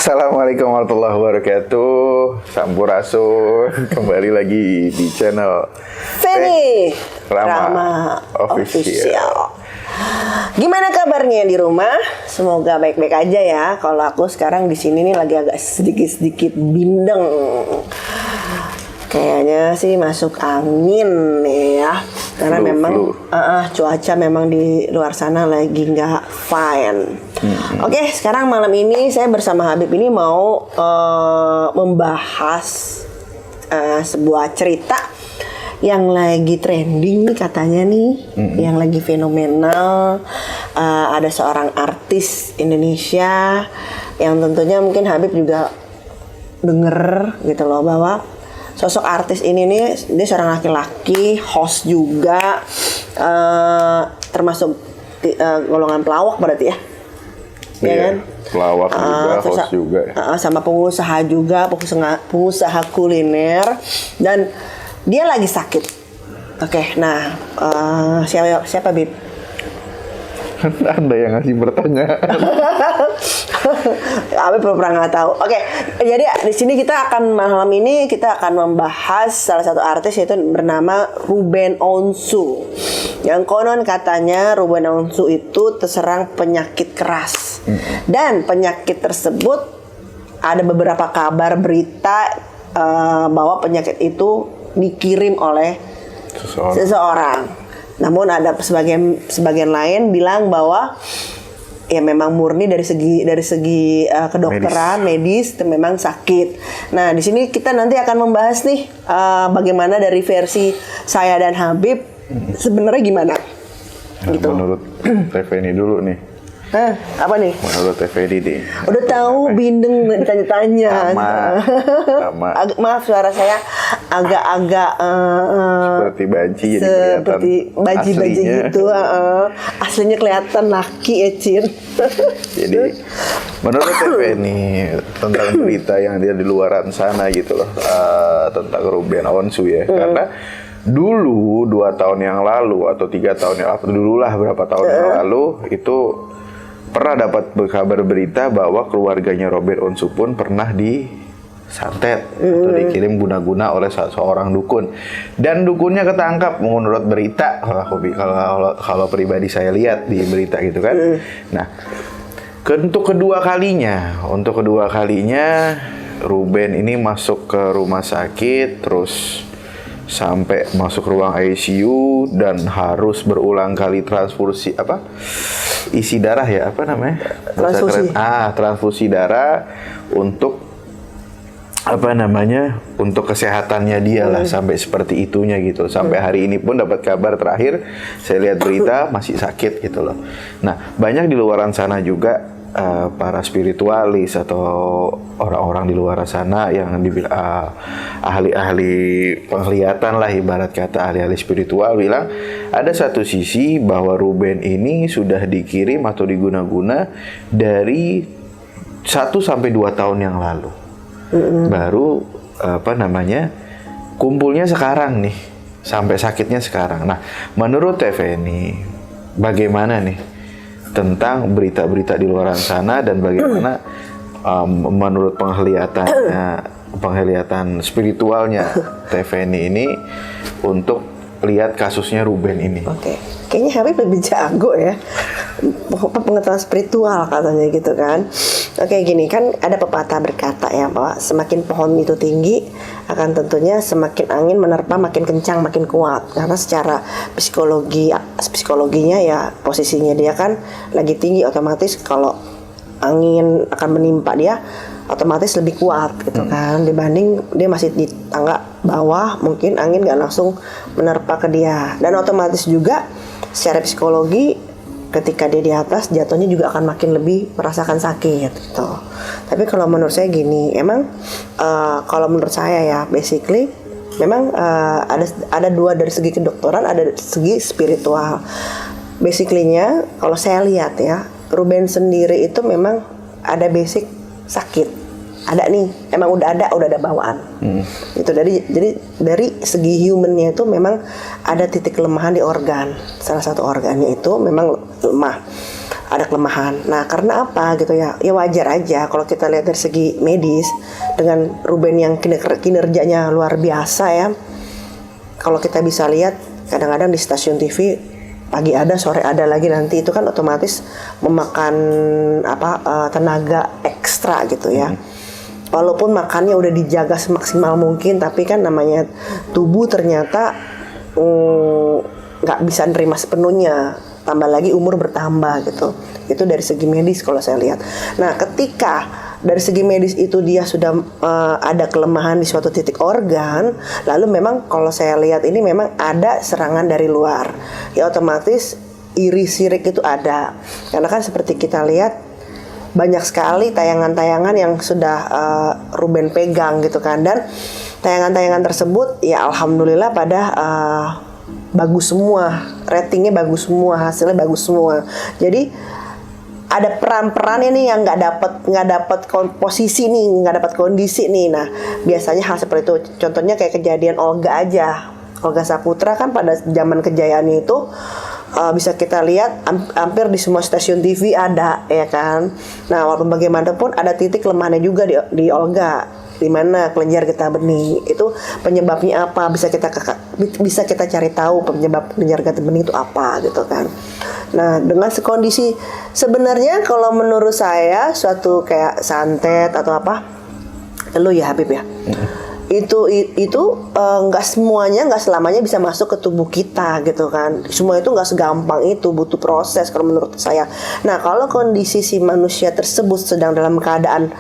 Assalamualaikum warahmatullahi wabarakatuh. Sampurasun. Kembali lagi di channel Feni Rama Official. Gimana kabarnya di rumah? Semoga baik-baik aja ya. Kalau aku sekarang di sini nih lagi agak sedikit bindeng. Kayaknya sih masuk angin nih ya. Karena memang cuaca memang di luar sana lagi nggak fine. Oke, sekarang malam ini saya bersama Habib ini mau membahas sebuah cerita yang lagi trending nih katanya nih, yang lagi fenomenal. Ada seorang artis Indonesia yang tentunya mungkin Habib juga denger gitu loh, bahwa sosok artis ini nih, dia seorang laki-laki, host juga, termasuk golongan pelawak berarti ya. Ya kan? Pelawak juga, host juga. Sama pengusaha juga, pengusaha kuliner, dan dia lagi sakit. Oke, nah siapa Bib? Anda yang ngasih pertanyaan. Abi pernah nggak tahu. Oke, jadi di sini malam ini kita akan membahas salah satu artis, yaitu bernama Ruben Onsu. Yang konon katanya Ruben Onsu itu terserang penyakit keras. Dan penyakit tersebut ada beberapa kabar berita bahwa penyakit itu dikirim oleh seseorang. Namun ada sebagian lain bilang bahwa ya memang murni dari segi kedokteran medis memang sakit. Nah, di sini kita nanti akan membahas nih bagaimana dari versi saya dan Habib sebenarnya gimana. Nah, gitu. Menurut TV ini dulu nih. Apa nih? Menurut TV ini. Udah tahu bindeng ditanya-tanya. Sama. Maaf, suara saya agak-agak seperti baji, jadi seperti baji-baji gitu. Aslinya kelihatan laki ya, Cin. Jadi menurut TV ini tentang berita yang dia di luaran sana gitu loh, tentang Ruben Onsu ya. Karena dulu 2 tahun yang lalu atau 3 tahun yang lalu, dululah berapa tahun yang lalu itu pernah dapat kabar berita bahwa keluarganya Ruben Onsu pun pernah disantet atau dikirim guna-guna oleh seorang dukun, dan dukunnya ketangkap menurut berita. Kalau pribadi saya lihat di berita gitu kan. Nah, untuk kedua kalinya Ruben ini masuk ke rumah sakit, terus sampai masuk ruang ICU dan harus berulang kali transfusi isi darah ya, apa namanya? Transfusi darah untuk untuk kesehatannya dia lah, sampai seperti itunya gitu. Sampai hari ini pun dapat kabar terakhir saya lihat berita masih sakit gitu loh. Nah, banyak di luaran sana juga para spiritualis atau orang-orang di luar sana yang dibilang ahli-ahli penglihatan lah, ibarat kata ahli-ahli spiritual, bilang ada satu sisi bahwa Ruben ini sudah dikirim atau diguna-guna dari 1 sampai 2 tahun yang lalu. Baru kumpulnya sekarang nih, sampai sakitnya sekarang. Nah, menurut TV ini bagaimana nih tentang berita-berita di luar sana, dan bagaimana menurut penglihatan spiritualnya TVNI ini untuk lihat kasusnya Ruben ini. Oke. Kayaknya Habib lebih jago ya, pengetahuan spiritual katanya gitu kan. Oke, gini kan, ada pepatah berkata ya, bahwa semakin pohon itu tinggi, akan tentunya semakin angin menerpa makin kencang, makin kuat. Karena secara psikologinya ya, posisinya dia kan lagi tinggi, otomatis kalau angin akan menimpa dia otomatis lebih kuat gitu kan, dibanding dia masih di tangga bawah, mungkin angin gak langsung menerpa ke dia. Dan otomatis juga secara psikologi ketika dia di atas, jatuhnya juga akan makin lebih merasakan sakit gitu. Tapi kalau menurut saya gini, emang kalau menurut saya ya, basically memang ada dua, dari segi kedokteran, ada segi spiritual. Basically-nya kalau saya lihat ya, Ruben sendiri itu memang ada basic sakit, ada nih, emang udah ada bawaan. Itu dari segi humannya itu memang ada titik kelemahan di organ. Salah satu organnya itu memang lemah. ada kelemahan. Nah, karena apa gitu ya? Ya wajar aja kalau kita lihat dari segi medis dengan Ruben yang kinerjanya luar biasa ya. Kalau kita bisa lihat kadang-kadang di stasiun TV pagi ada, sore ada lagi, nanti itu kan otomatis memakan tenaga ekstra gitu ya. Walaupun makannya udah dijaga semaksimal mungkin, tapi kan namanya tubuh ternyata nggak bisa nerima sepenuhnya, tambah lagi umur bertambah gitu. Itu dari segi medis kalau saya lihat. Nah, ketika dari segi medis itu dia sudah ada kelemahan di suatu titik organ, lalu memang kalau saya lihat ini memang ada serangan dari luar, ya otomatis iri sirik itu ada. Karena kan seperti kita lihat banyak sekali tayangan-tayangan yang sudah Ruben pegang gitu kan, dan tayangan-tayangan tersebut ya alhamdulillah pada bagus semua, ratingnya bagus semua, hasilnya bagus semua. Jadi ada peran-peran ini yang nggak dapat posisi nih, nggak dapat kondisi nih. Nah, biasanya hal seperti itu. Contohnya kayak kejadian Olga aja. Olga Saputra kan pada zaman kejayaannya itu bisa kita lihat hampir di semua stasiun TV ada, ya kan. Nah, walaupun bagaimanapun ada titik lemahnya juga di Olga, di mana kelenjar getah bening itu penyebabnya apa, bisa kita cari tahu penyebab kelenjar getah bening itu apa gitu kan. Nah, dengan sekondisi sebenarnya kalau menurut saya suatu kayak santet atau apa, lu ya Habib ya, itu nggak semuanya, nggak selamanya bisa masuk ke tubuh kita gitu kan. Semua itu nggak segampang itu, butuh proses kalau menurut saya. Nah, kalau kondisi si manusia tersebut sedang dalam keadaan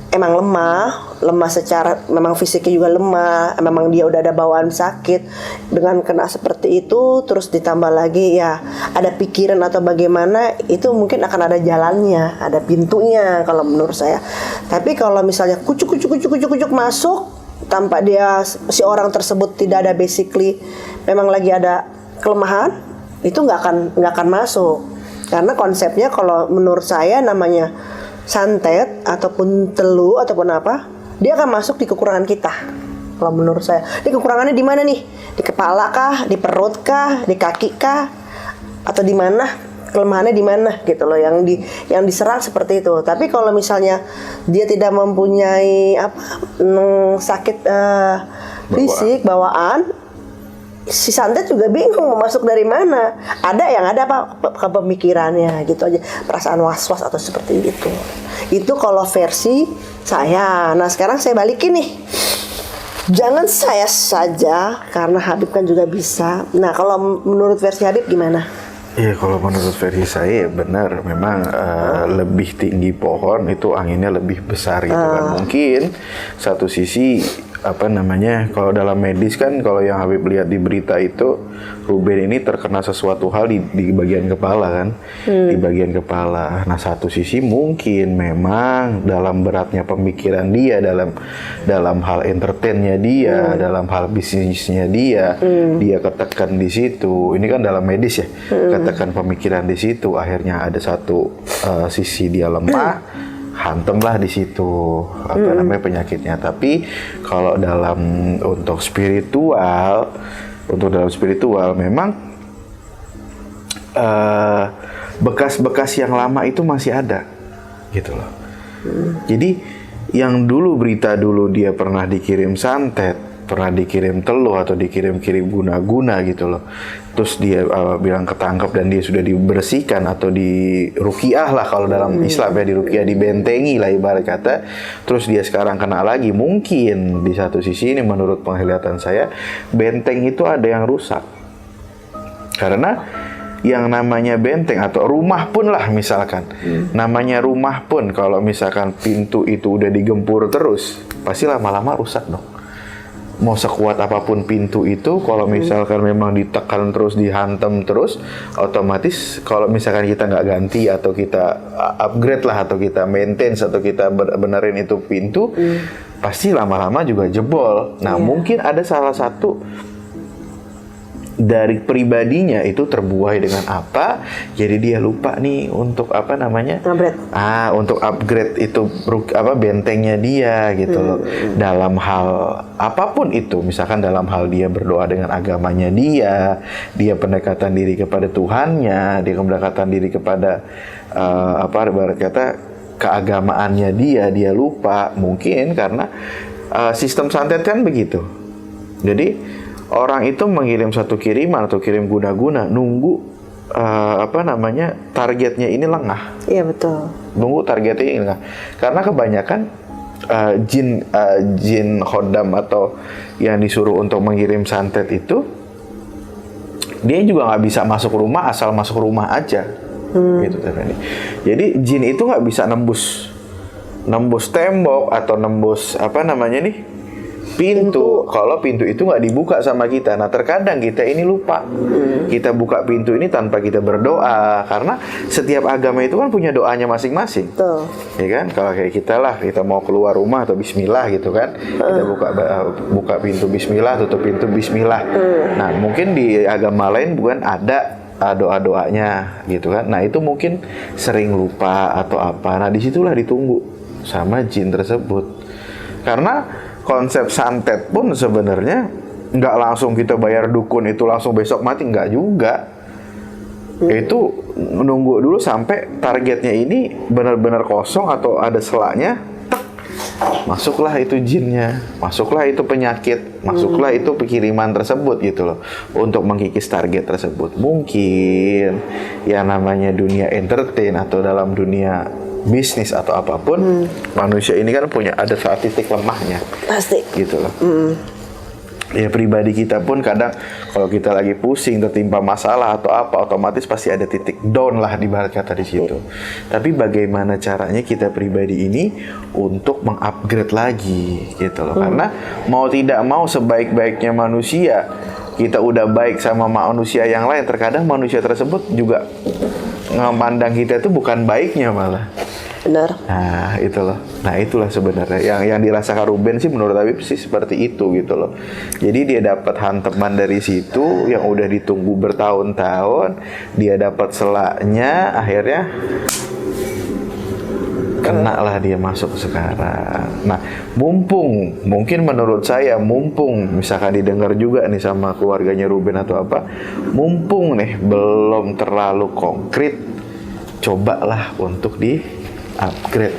emang lemah secara, memang fisiknya juga lemah, memang dia udah ada bawaan sakit, dengan kena seperti itu terus ditambah lagi ya ada pikiran atau bagaimana, itu mungkin akan ada jalannya, ada pintunya kalau menurut saya. Tapi kalau misalnya kucuk masuk tanpa dia, si orang tersebut tidak ada basically memang lagi ada kelemahan, itu nggak akan masuk. Karena konsepnya kalau menurut saya namanya santet ataupun telu ataupun apa, dia akan masuk di kekurangan kita. Kalau menurut saya, ini kekurangannya di mana nih? Di kepala kah, di perut kah, di kaki kah, atau di mana? Kelemahannya di mana gitu loh, yang diserang seperti itu. Tapi kalau misalnya dia tidak mempunyai sakit fisik bawaan, si santet juga bingung mau masuk dari mana. Ada yang ada ke pemikirannya gitu aja, perasaan was-was atau seperti itu. Itu kalau versi saya. Nah, sekarang saya balikin nih. Jangan saya saja, karena Habib kan juga bisa. Nah, kalau menurut versi Habib gimana? Iya, kalau menurut versi saya benar, memang lebih tinggi pohon itu anginnya lebih besar gitu kan. Mungkin satu sisi kalau dalam medis kan, kalau yang Habib lihat di berita itu, Ruben ini terkena sesuatu hal di bagian kepala kan, di bagian kepala. Nah, satu sisi mungkin memang dalam beratnya pemikiran dia, dalam hal entertainnya dia, dalam hal bisnisnya dia ketekan di situ. Ini kan dalam medis ya, ketekan pemikiran di situ, akhirnya ada satu sisi dia lemah. Hantemlah di situ namanya penyakitnya. Tapi kalau untuk dalam spiritual memang bekas-bekas yang lama itu masih ada gitu loh. Jadi yang dulu berita dulu dia pernah dikirim santet, pernah dikirim teluh atau dikirim-kirim guna-guna gitu loh. Terus dia bilang ketangkep dan dia sudah dibersihkan atau dirukiah lah kalau dalam Islam ya, dirukiah, dibentengi lah ibarat kata. Terus dia sekarang kena lagi. Mungkin di satu sisi ini menurut penglihatan saya, benteng itu ada yang rusak. Karena yang namanya benteng atau rumah pun lah misalkan, namanya rumah pun kalau misalkan pintu itu udah digempur terus, pasti lama-lama rusak dong. Mau sekuat apapun pintu itu, kalau misalkan memang ditekan terus, dihantam terus, otomatis kalau misalkan kita nggak ganti atau kita upgrade lah, atau kita maintain atau kita benerin itu pintu, pasti lama-lama juga jebol. Nah, mungkin ada salah satu dari pribadinya itu terbuai dengan apa, jadi dia lupa nih untuk apa namanya, untuk upgrade itu bentengnya dia gitu loh, dalam hal apapun itu, misalkan dalam hal dia berdoa dengan agamanya dia pendekatan diri kepada Tuhannya, dia pendekatan diri kepada ibarat kata keagamaannya dia lupa, mungkin karena sistem santet kan begitu. Jadi orang itu mengirim satu kiriman atau kirim guna-guna, nunggu targetnya ini lengah. Iya betul. Nunggu targetnya ini lengah. Karena kebanyakan jin khodam atau yang disuruh untuk mengirim santet itu, dia juga nggak bisa masuk rumah asal masuk rumah aja. Gitu Teh. Jadi jin itu nggak bisa nembus tembok atau nembus pintu. Kalau pintu itu nggak dibuka sama kita. Nah terkadang kita ini lupa. Kita buka pintu ini tanpa kita berdoa. Karena setiap agama itu kan punya doanya masing-masing. Ya kan? Kalau kayak kita mau keluar rumah atau bismillah gitu kan. Kita buka pintu bismillah, tutup pintu bismillah. Nah mungkin di agama lain bukan ada doa-doanya gitu kan. Nah itu mungkin sering lupa atau apa. Nah disitulah ditunggu sama jin tersebut. Karena konsep santet pun sebenarnya nggak langsung kita bayar dukun itu langsung besok mati, nggak juga. Itu menunggu dulu sampai targetnya ini benar-benar kosong atau ada selaknya, masuklah itu jinnya, masuklah itu penyakit, masuklah itu kiriman tersebut gitu loh, untuk mengkikis target tersebut. Mungkin yang namanya dunia entertain atau dalam dunia bisnis atau apapun, manusia ini kan ada saat titik lemahnya. Pasti. Gitu loh. Ya pribadi kita pun kadang kalau kita lagi pusing, tertimpa masalah atau apa, otomatis pasti ada titik down lah ibarat kata di situ. Tapi bagaimana caranya kita pribadi ini untuk mengupgrade lagi gitu loh. Karena mau tidak mau sebaik-baiknya manusia, kita udah baik sama manusia yang lain, terkadang manusia tersebut juga memandang kita itu bukan baiknya malah. Benar. Nah itu loh. Nah itulah sebenarnya yang dirasakan Ruben sih, menurut Habib sih seperti itu gitu loh. Jadi dia dapat hantaman dari situ yang udah ditunggu bertahun-tahun, dia dapat selaknya, akhirnya kena lah dia masuk sekarang. Nah mungkin menurut saya misalkan didengar juga nih sama keluarganya Ruben atau apa, mumpung nih belum terlalu konkret, cobalah untuk di upgrade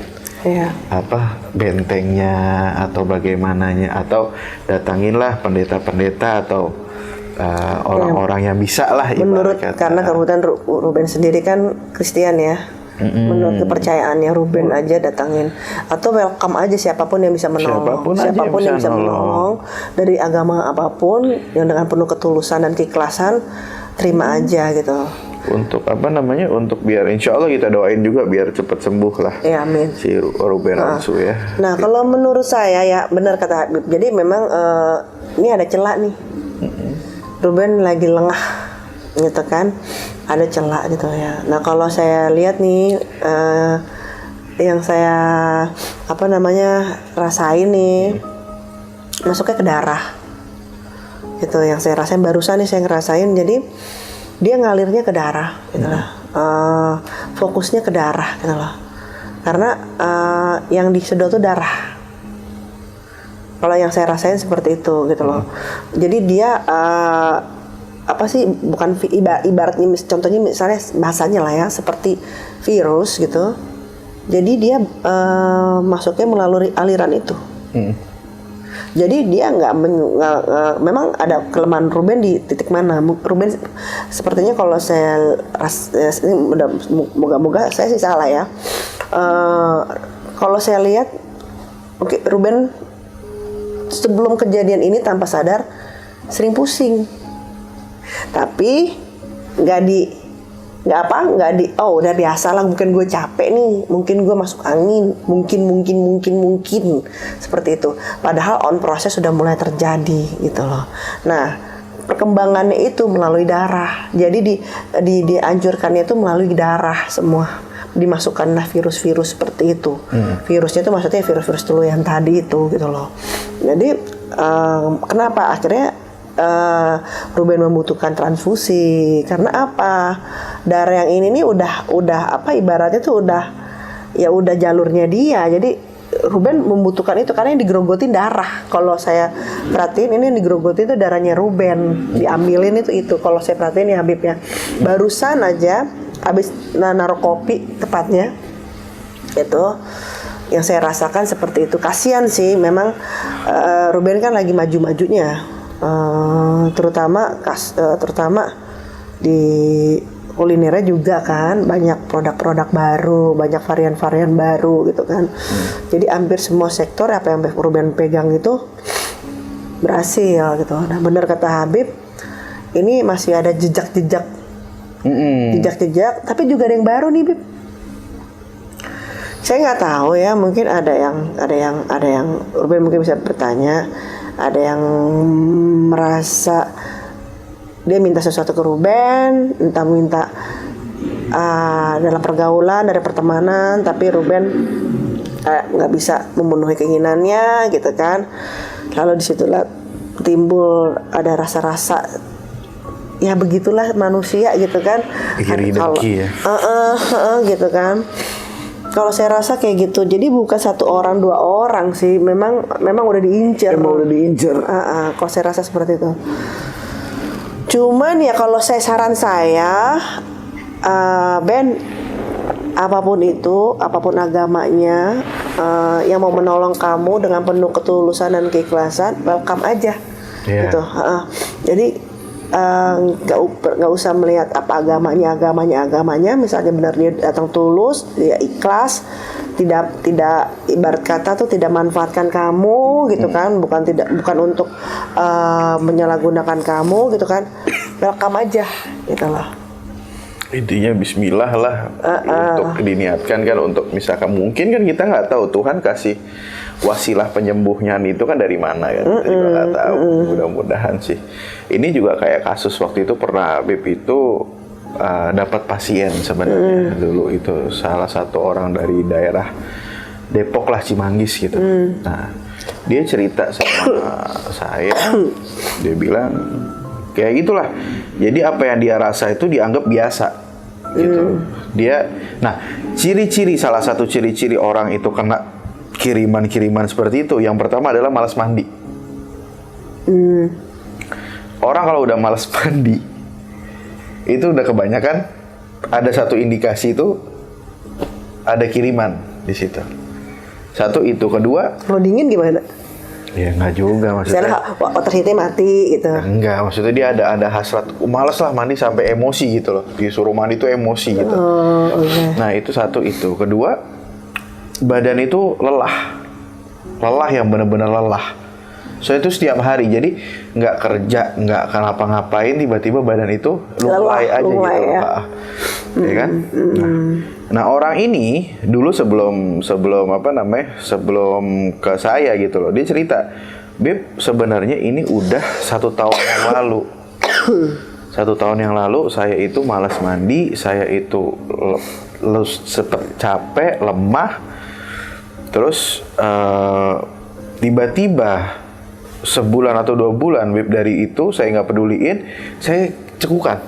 bentengnya atau bagaimananya, atau datanginlah pendeta-pendeta atau orang-orang yang bisa lah. Menurut karena kebetulan Ruben sendiri kan Kristen ya. Menurut kepercayaannya Ruben aja datangin, atau welcome aja siapapun yang bisa menolong, siapapun yang bisa menolong dari agama apapun yang dengan penuh ketulusan dan keikhlasan, terima aja gitu. Untuk untuk biar insya Allah kita doain juga biar cepat sembuh lah. Ya, amin. Si Ruben Onsu ya. Nah kalau menurut saya ya benar kata Habib. Jadi memang ini ada celah nih. Ruben lagi lengah gitu kan, ada celah gitu ya. Nah kalau saya lihat nih yang saya rasain nih, masuknya ke darah gitu. Yang saya rasain barusan nih, saya ngerasain, jadi dia ngalirnya ke darah gitu lah. Fokusnya ke darah gitu lah. Karena yang disedot tuh darah. Kalau yang saya rasain seperti itu gitu loh. Jadi dia bukan ibaratnya, contohnya misalnya bahasanya lah ya, seperti virus gitu. Jadi dia masuknya melalui aliran itu. Jadi dia nggak memang ada kelemahan Ruben di titik mana. Ruben sepertinya kalau saya ini moga-moga saya sih salah ya. Kalau saya lihat, Ruben sebelum kejadian ini tanpa sadar sering pusing. Tapi udah biasa lah, mungkin gue capek nih, mungkin gue masuk angin, mungkin seperti itu. Padahal on proses sudah mulai terjadi gitu loh. Nah perkembangannya itu melalui darah. Jadi dianjurkannya itu melalui darah semua. Dimasukkanlah virus-virus seperti itu. Virusnya itu maksudnya virus-virus dulu yang tadi itu gitu loh. Jadi kenapa akhirnya Ruben membutuhkan transfusi. Karena apa? Darah yang ini nih udah apa ibaratnya tuh udah jalurnya dia. Jadi Ruben membutuhkan itu karena yang digerogotin darah. Kalau saya perhatiin ini yang digerogotin itu darahnya Ruben, diambilin itu. Kalau saya perhatiin ya Habib ya. Barusan aja habis naruh kopi tepatnya itu yang saya rasakan seperti itu. Kasian sih memang Ruben kan lagi maju-majunya. Terutama di kulinernya juga kan banyak produk-produk baru, banyak varian-varian baru gitu kan. Jadi hampir semua sektor apa yang Ruben pegang itu berhasil gitu. Nah benar kata Habib, ini masih ada jejak-jejak, tapi juga ada yang baru nih Bib. Saya nggak tahu ya, mungkin ada yang Ruben mungkin bisa bertanya, ada yang merasa dia minta sesuatu ke Ruben, entah minta dalam pergaulan, dari pertemanan, tapi Ruben nggak bisa memenuhi keinginannya gitu kan. Lalu disitulah timbul ada rasa-rasa ya begitulah manusia gitu kan. Iri dengki ya. Gitu kan. Kalau saya rasa kayak gitu, jadi bukan satu orang dua orang sih, memang udah diincer. Kalau saya rasa seperti itu. Cuman ya kalau saran saya, Ben, apapun itu, apapun agamanya, yang mau menolong kamu dengan penuh ketulusan dan keikhlasan, welcome aja, gitu. Jadi nggak usah melihat apa agamanya. Misalnya benar dia datang tulus, dia ikhlas, tidak ibarat kata tuh tidak manfaatkan kamu gitu kan, bukan untuk menyalahgunakan kamu gitu kan, welcome aja gitu loh. Intinya Bismillah lah untuk diniatkan kan, untuk misalkan mungkin kan kita nggak tahu Tuhan kasih wasilah penyembuhnya itu kan dari mana kan, kita juga nggak tahu. Mudah-mudahan sih. Ini juga kayak kasus waktu itu pernah Bib itu dapat pasien sebenarnya dulu itu salah satu orang dari daerah Depok lah, Cimanggis gitu. Nah dia cerita sama saya, dia bilang kayak gitulah. Jadi apa yang dia rasa itu dianggap biasa gitu. Nah salah satu ciri-ciri orang itu kena kiriman seperti itu, yang pertama adalah malas mandi. Orang kalau udah malas mandi itu udah kebanyakan, ada satu indikasi itu ada kiriman di situ. Satu itu, kedua kalau dingin gimana? Ya nggak juga maksudnya. Water heatnya mati gitu. Enggak, maksudnya dia ada hasrat males lah mandi sampai emosi gitu loh. Disuruh mandi itu emosi gitu. Nah itu satu itu. Kedua, badan itu lelah yang benar-benar lelah. So itu setiap hari, jadi nggak kerja, nggak ngapa-ngapain, tiba-tiba badan itu lunglai aja gitu, ya kan? Nah orang ini dulu sebelum ke saya gitu loh, dia cerita, Bib sebenarnya ini udah 1 tahun yang lalu. 1 tahun yang lalu saya itu malas mandi, saya itu capek, lemah, terus tiba-tiba sebulan atau 2 bulan Bib dari itu saya nggak peduliin, saya cekukan.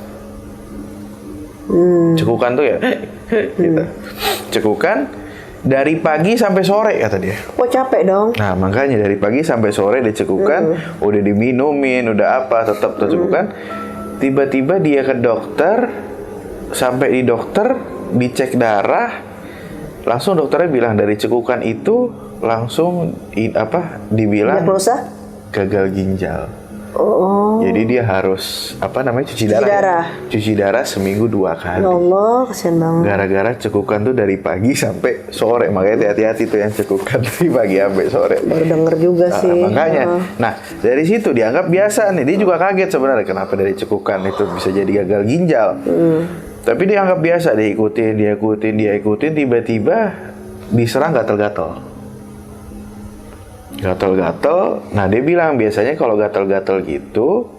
Cekukan tuh ya gitu. Cekukan dari pagi sampai sore kata dia. Oh capek dong. Nah makanya dari pagi sampai sore dia cekukan, udah diminumin, udah apa, tetap cekukan. Tiba-tiba dia ke dokter, sampai di dokter dicek darah, langsung dokternya bilang dari cekukan itu langsung dibilang diagnosa gagal ginjal. Jadi dia harus cuci darah. Cuci darah seminggu 2 kali. Ya Allah, kasihan banget. Gara-gara cekukan tuh dari pagi sampai sore, makanya hati-hati tuh yang cekukan dari pagi sampai sore. Baru denger juga sih. Makanya, nah dari situ dianggap biasa nih. Dia juga kaget sebenarnya kenapa dari cekukan itu bisa jadi gagal ginjal. Tapi dianggap biasa, diikutin, tiba-tiba diserang gatal-gatal. Nah dia bilang biasanya kalau gatal-gatal gitu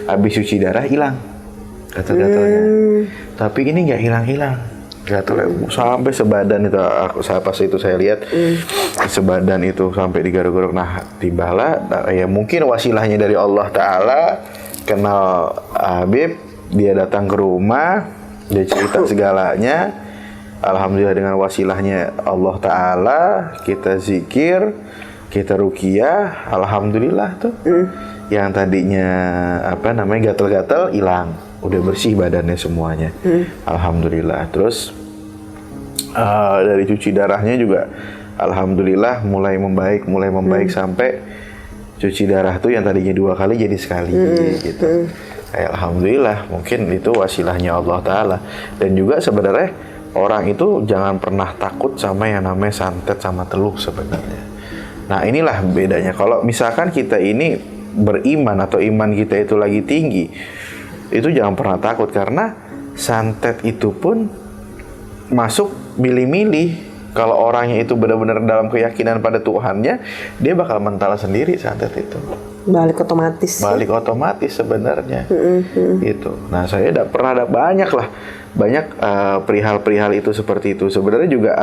habis cuci darah hilang gatal-gatalnya. Tapi ini nggak hilang-hilang gatal sampai sebadan itu. Pas itu saya lihat sebadan itu sampai digaruk-garuk. Nah tibalah ya mungkin wasilahnya dari Allah Ta'ala kenal Habib, dia datang ke rumah, dia cerita segalanya. Alhamdulillah dengan wasilahnya Allah Ta'ala, kita zikir, kita ruqyah, alhamdulillah tuh. Yang tadinya gatal-gatal hilang, udah bersih badannya semuanya. Alhamdulillah. Terus dari cuci darahnya juga alhamdulillah mulai membaik sampai cuci darah tuh yang tadinya 2 kali jadi sekali gitu. Alhamdulillah, mungkin itu wasilahnya Allah Ta'ala. Dan juga sebenarnya orang itu jangan pernah takut sama yang namanya santet sama teluh sebenarnya. Nah inilah bedanya. Kalau misalkan kita ini beriman atau iman kita itu lagi tinggi, itu jangan pernah takut, karena santet itu pun masuk milih-milih. Kalau orangnya itu benar-benar dalam keyakinan pada Tuhannya, dia bakal mental sendiri santet itu. Balik otomatis. Balik otomatis sebenarnya. Gitu. Nah, saya pernah ada banyak perihal-perihal itu seperti itu. Sebenarnya juga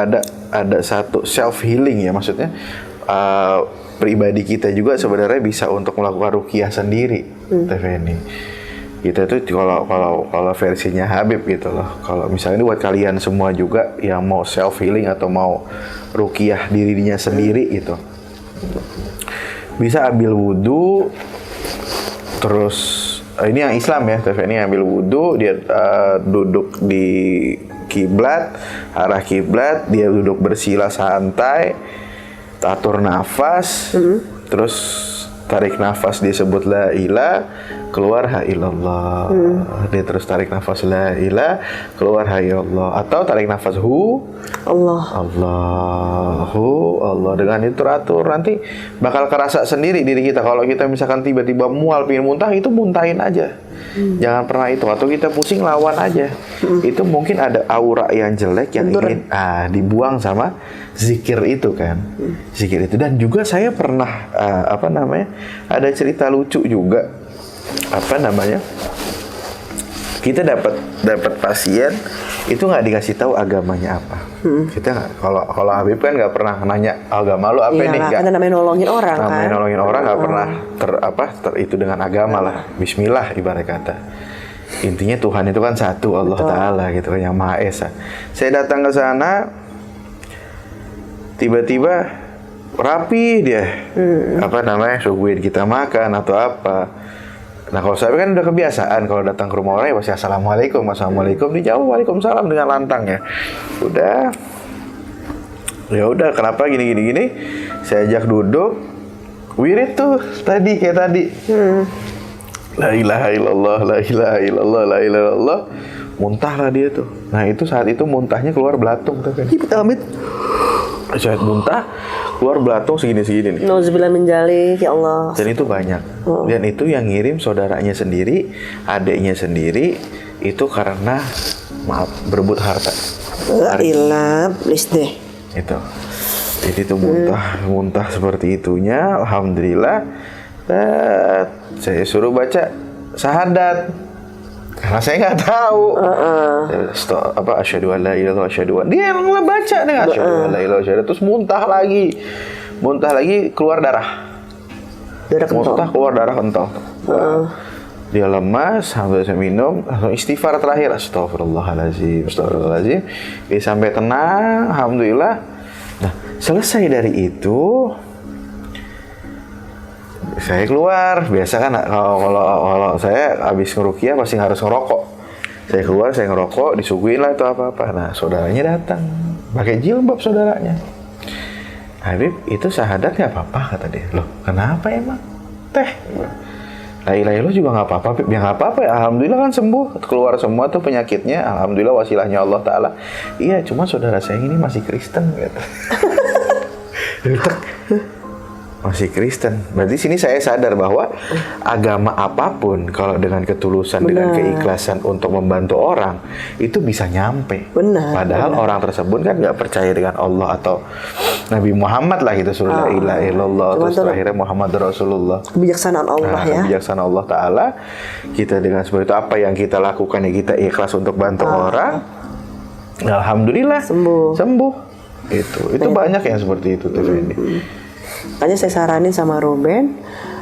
ada satu self healing ya, maksudnya pribadi kita juga sebenarnya bisa untuk melakukan ruqyah sendiri, Teveni. Kita itu kalau versinya Habib gitu loh. Kalau misalnya ini buat kalian semua juga yang mau self healing atau mau ruqyah dirinya sendiri gitu, bisa ambil wudhu, terus ini yang Islam ya, ini ambil wudhu, dia duduk di kiblat, arah kiblat, dia duduk bersila santai, atur nafas, terus tarik nafas disebut la ilah, keluar ha ilallah. Dia terus tarik nafas la ilah, keluar ha ilallah. Atau tarik nafas hu Allah. Dengan itu teratur, nanti bakal kerasa sendiri diri kita. Kalau kita misalkan tiba-tiba mual, pengen muntah, itu muntahin aja. Jangan pernah itu. Atau kita pusing, lawan aja. Itu mungkin ada aura yang jelek yang ingin dibuang sama zikir itu kan. Zikir itu. Dan juga saya pernah ada cerita lucu juga. Kita dapat pasien itu nggak dikasih tahu agamanya apa. Kita kalau Habib kan nggak pernah nanya agama lu apa nih, nggak. Kan namanya nolongin orang Nolongin orang nggak pernah itu dengan agama lah. Bismillah ibarat kata. Intinya Tuhan itu kan satu, Allah Ta'ala gitu kan, yang Maha Esa. Saya datang ke sana, tiba-tiba rapi dia, suguhin kita makan atau apa. Nah kalau saya kan udah kebiasaan kalau datang ke rumah orang ya pasti assalamualaikum, dijawab waalaikumsalam dengan lantang ya. Udah kenapa gini. Saya ajak duduk, wirid tuh kayak tadi. La ilaha illallah, la ilaha illallah, la ilaha illallah. Muntahlah dia tuh. Nah itu saat itu muntahnya keluar belatung tuh kan. Amit. Saat muntah keluar belatung segini nih. Nauzubillah min dzalik, ya Allah. Dan itu banyak. Dan itu yang ngirim saudaranya sendiri, adiknya sendiri, itu karena berebut harta. Ilah, please deh. Itu. Jadi itu muntah seperti itunya. Alhamdulillah. Saya suruh baca syahadat. Karena saya nggak tahu. Asyhadu an la ilaha illallah, asyhadu an. Dia yang baca dengan asyhadu an la ilaha illallah, terus muntah lagi keluar darah. Keluar darah kental. Dia lemas, sambil saya minum, langsung istighfar terakhir, astagfirullahaladzim. Dia sampai tenang, alhamdulillah. Nah, selesai dari itu, saya keluar. Biasa kan kalau saya habis ngeruqyah pasti harus ngerokok. Saya keluar, saya ngerokok, disuguhin lah itu apa-apa. Nah, saudaranya datang, pakai jilbab saudaranya. Habib, itu syahadat nggak apa-apa kata dia. Loh, kenapa emang? Teh, la ilaha illallah juga nggak apa-apa, Habib. Ya nggak apa-apa ya, alhamdulillah kan sembuh, keluar semua tuh penyakitnya. Alhamdulillah wasilahnya Allah Ta'ala. Iya, cuma saudara saya ini masih Kristen gitu. Masih Kristen. Berarti sini saya sadar bahwa agama apapun kalau dengan ketulusan, dengan keikhlasan untuk membantu orang, itu bisa nyampe. Padahal orang tersebut kan nggak percaya dengan Allah atau Nabi Muhammad lah gitu, suruh la ilaha illallah, terus terakhirnya Muhammad Rasulullah. Kebijaksanaan Allah ya. Kebijaksanaan Allah Ta'ala. Kita dengan seperti itu, apa yang kita lakukan ya kita ikhlas untuk bantu orang. Alhamdulillah sembuh. Itu banyak yang seperti itu tuh ini. Makanya saya saranin sama Ruben,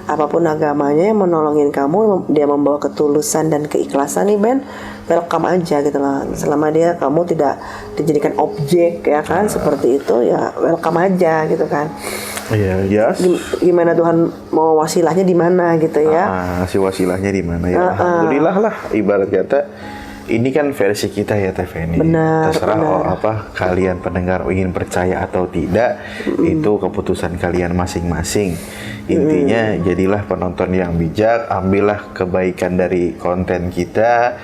apapun agamanya yang menolongin kamu, dia membawa ketulusan dan keikhlasan nih Ben, welcome aja gitu loh. Selama dia kamu tidak dijadikan objek ya kan, seperti itu ya welcome aja gitu kan. Iya, yes. Gimana Tuhan mau wasilahnya di mana gitu ya? Si wasilahnya di mana ya? Alhamdulillah lah, ibarat kata ini kan versi kita ya Teh Feni. Benar, terserah benar. apa kalian pendengar ingin percaya atau tidak, itu keputusan kalian masing-masing. Intinya jadilah penonton yang bijak, ambillah kebaikan dari konten kita,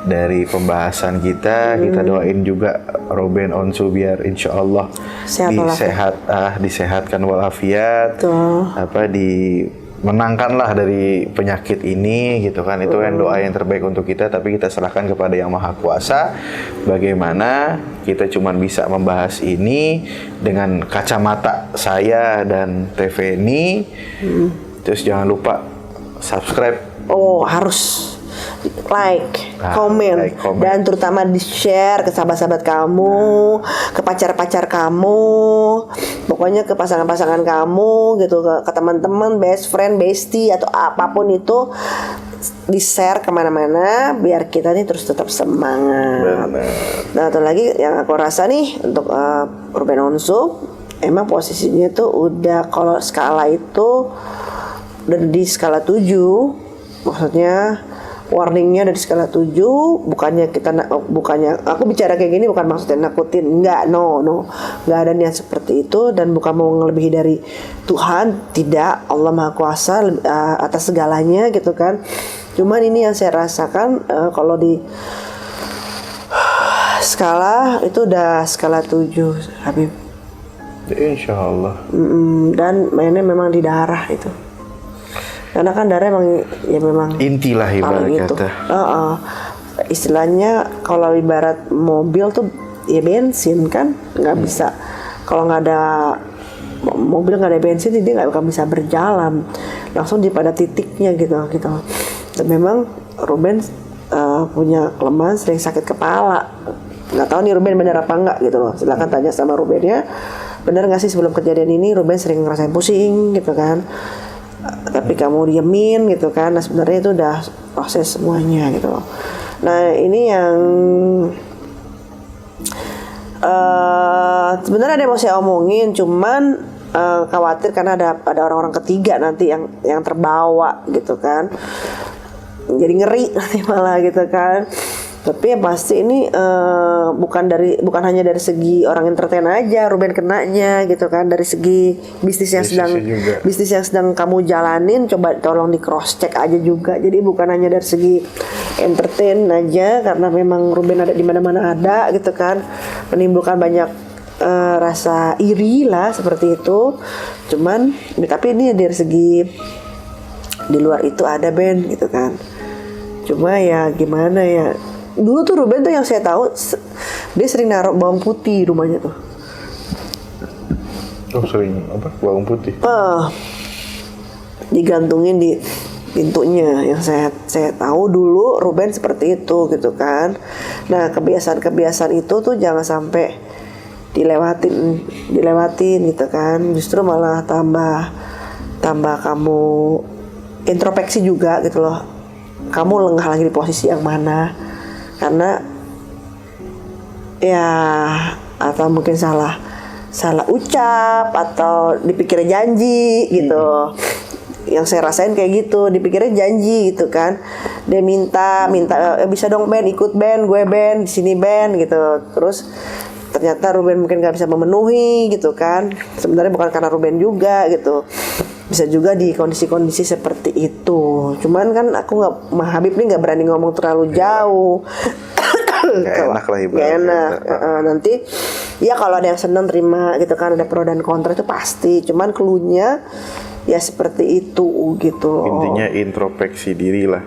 dari pembahasan kita. Kita doain juga Ruben Onsu biar insya Allah disehatkan walafiat, menangkanlah dari penyakit ini gitu kan. Itu kan doa yang terbaik untuk kita, tapi kita serahkan kepada Yang Maha Kuasa. Bagaimana kita cuma bisa membahas ini dengan kacamata saya dan TV ini. Terus jangan lupa subscribe. Harus like, komen, dan terutama di-share ke sahabat-sahabat kamu, ke pacar-pacar kamu, pokoknya ke pasangan-pasangan kamu gitu, ke teman-teman, best friend, bestie atau apapun itu, di-share kemana-mana biar kita nih terus tetap semangat. Nah, satu lagi yang aku rasa nih untuk Ruben Onsu, emang posisinya tuh udah, kalau skala itu udah di skala 7, maksudnya warningnya dari skala 7, bukannya aku bicara kayak gini bukan maksudnya nakutin, enggak, no, enggak ada niat seperti itu, dan bukan mau ngelebihi dari Tuhan, tidak, Allah Maha Kuasa atas segalanya gitu kan. Cuman ini yang saya rasakan kalau di skala itu udah skala 7 Habib, Insya Allah. dan mainnya memang di darah itu. Karena kan darah memang intilah ibarat kata. Istilahnya kalau ibarat mobil tuh ya bensin kan, nggak bisa. Kalau nggak ada mobil, nggak ada bensin, dia nggak akan bisa berjalan. Langsung di pada titiknya gitu. Dan memang Ruben punya kelemahan sering sakit kepala. Nggak tahu nih Ruben benar apa enggak gitu loh. Silakan tanya sama Rubennya. Benar nggak sih sebelum kejadian ini Ruben sering ngerasain pusing gitu kan? Tapi kamu diemin gitu kan. Nah sebenarnya itu udah proses semuanya gitu loh. Nah ini yang sebenarnya ada yang mau saya omongin, cuman khawatir karena ada orang-orang ketiga nanti yang terbawa gitu kan, jadi ngeri nanti malah gitu kan. Tapi yang pasti ini bukan hanya dari segi orang entertain aja Ruben kenanya gitu kan, dari segi bisnis yang sedang kamu jalanin, coba tolong di cross check aja juga. Jadi bukan hanya dari segi entertain aja, karena memang Ruben ada di mana-mana ada gitu kan, menimbulkan banyak rasa iri lah seperti itu. Cuman tapi ini dari segi di luar itu ada Ben gitu kan. Cuma ya gimana ya, dulu tuh Ruben tuh yang saya tahu dia sering naruh bawang putih di rumahnya tuh. Sering apa? Bawang putih? Digantungin di pintunya. Yang saya tahu dulu Ruben seperti itu gitu kan. Nah kebiasaan itu tuh jangan sampai dilewatin gitu kan. Justru malah tambah kamu introspeksi juga gitu loh. Kamu lengah lagi di posisi yang mana? Karena ya atau mungkin salah ucap atau dipikirnya janji gitu. Yang saya rasain kayak gitu, dipikirnya janji gitu kan. Dia minta bisa dong Ben, ikut Ben, gue Ben, di sini Ben gitu. Terus ternyata Ruben mungkin nggak bisa memenuhi gitu kan. Sebenarnya bukan karena Ruben juga gitu. Bisa juga di kondisi-kondisi seperti itu. Cuman kan aku Habib nih nggak berani ngomong terlalu jauh. Gak enak lah ibaratnya. Gak enak. Nanti ya kalau ada yang senang terima gitu kan, ada pro dan kontra itu pasti. Cuman cluenya ya seperti itu gitu. Intinya introspeksi diri lah.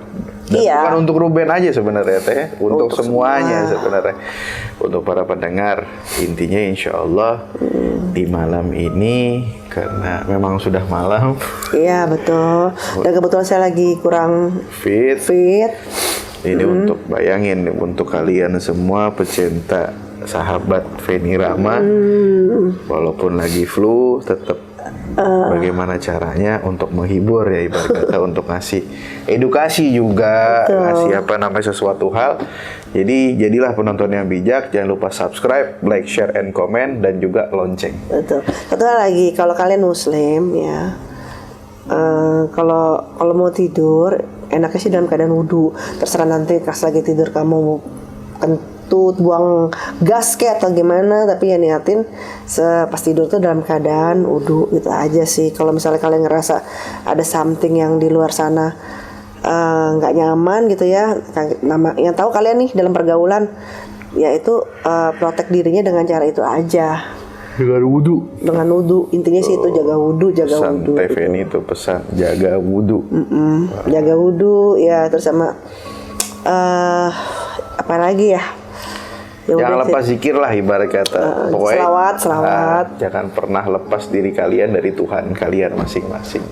Dan iya. Bukan untuk Ruben aja sebenarnya Teh, untuk semuanya sebenarnya, untuk para pendengar. Intinya insya Allah di malam ini, karena memang sudah malam. Iya betul. Dan kebetulan saya lagi kurang fit. Ini untuk bayangin, untuk kalian semua pecinta sahabat Feni Rama, walaupun lagi flu tetap Bagaimana caranya untuk menghibur ya, ibarat kata untuk ngasih edukasi juga, ngasih apa namanya sesuatu hal. Jadi jadilah penonton yang bijak, jangan lupa subscribe, like, share, and comment, dan juga lonceng. Betul. Satu hal lagi, kalau kalian muslim ya, kalau mau tidur enaknya sih dalam keadaan wudhu. Terserah nanti pas lagi tidur kamu kentut, buang gas kayak atau gimana, tapi ya niatin pas tidur tuh dalam keadaan wudhu gitu aja sih. Kalau misalnya kalian ngerasa ada something yang di luar sana nggak nyaman gitu ya, yang tahu kalian nih dalam pergaulan, yaitu protek dirinya dengan cara itu aja. Dengan wudhu. Intinya sih itu jaga wudhu. Pesan TVN itu pesan jaga wudhu. Jaga wudhu ya, terus sama apa lagi ya? Jangan lepas zikir lah, ibarat kata. Pokoknya selawat. Jangan pernah lepas diri kalian dari Tuhan kalian masing-masing.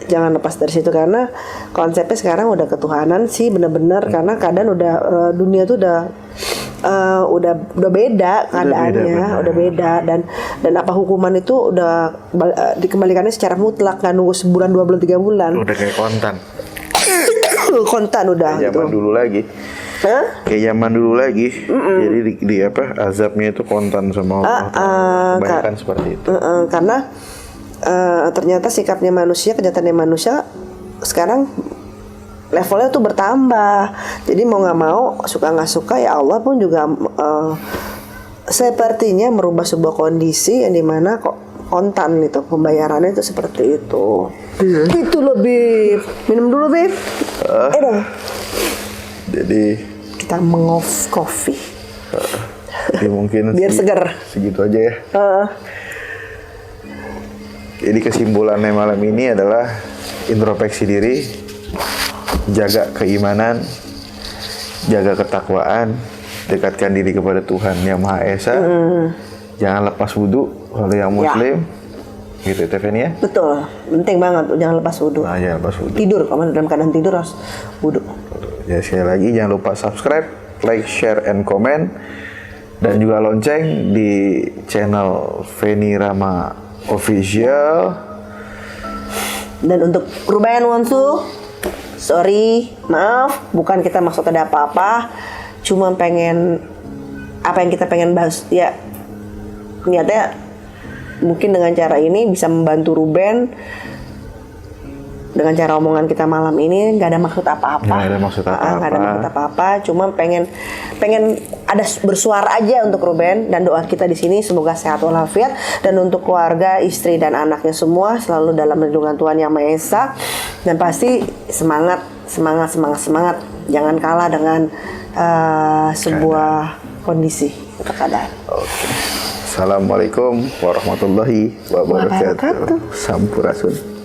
Jangan lepas dari situ, karena konsepnya sekarang udah ketuhanan sih bener-bener. Karena keadaan udah dunia tuh udah beda keadaannya, udah beda, dan apa hukuman itu udah dikembalikannya secara mutlak, nggak nunggu sebulan, 2 bulan, 3 bulan. Udah kayak kontan. Kontan udah. Kayak zaman dulu lagi. Kayak zaman dulu lagi. Jadi di apa azabnya itu kontan sama Allah. Kebanyakan seperti itu. Karena ternyata sikapnya manusia, kenyataannya manusia sekarang levelnya tuh bertambah. Jadi mau nggak mau, suka nggak suka ya, Allah pun juga sepertinya merubah sebuah kondisi yang dimana kok kontan itu pembayarannya itu seperti itu. Itu lebih minum dulu Beb. Dong. Jadi kita mengoff coffee. Jadi mungkin biar segar. Segitu aja ya. Jadi kesimpulannya malam ini adalah introspeksi diri, jaga keimanan, jaga ketakwaan, dekatkan diri kepada Tuhan Yang Maha Esa. Jangan lepas wudhu kalau yang muslim. Gitu TVN ya. Betul, penting banget, jangan lepas wudhu. Jangan lepas wudhu. Tidur, kalau dalam keadaan tidur harus wudhu. Ya, sekali lagi jangan lupa subscribe, like, share, and comment, dan juga lonceng di channel Feni Rama Official. Dan untuk Ruben Wonsu, sorry, maaf, bukan kita maksud ada apa-apa, cuma pengen apa yang kita pengen bahas ya, niatnya mungkin dengan cara ini bisa membantu Ruben. Dengan cara omongan kita malam ini nggak ada maksud apa-apa. Nggak ada maksud apa-apa. Cuma pengen ada bersuara aja untuk Ruben, dan doa kita di sini semoga sehat walafiat, dan untuk keluarga, istri dan anaknya semua selalu dalam lindungan Tuhan Yang Maha Esa, dan pasti semangat. Jangan kalah dengan sebuah kondisi atau keadaan. Oke. Assalamualaikum warahmatullahi wabarakatuh. Sampurasun.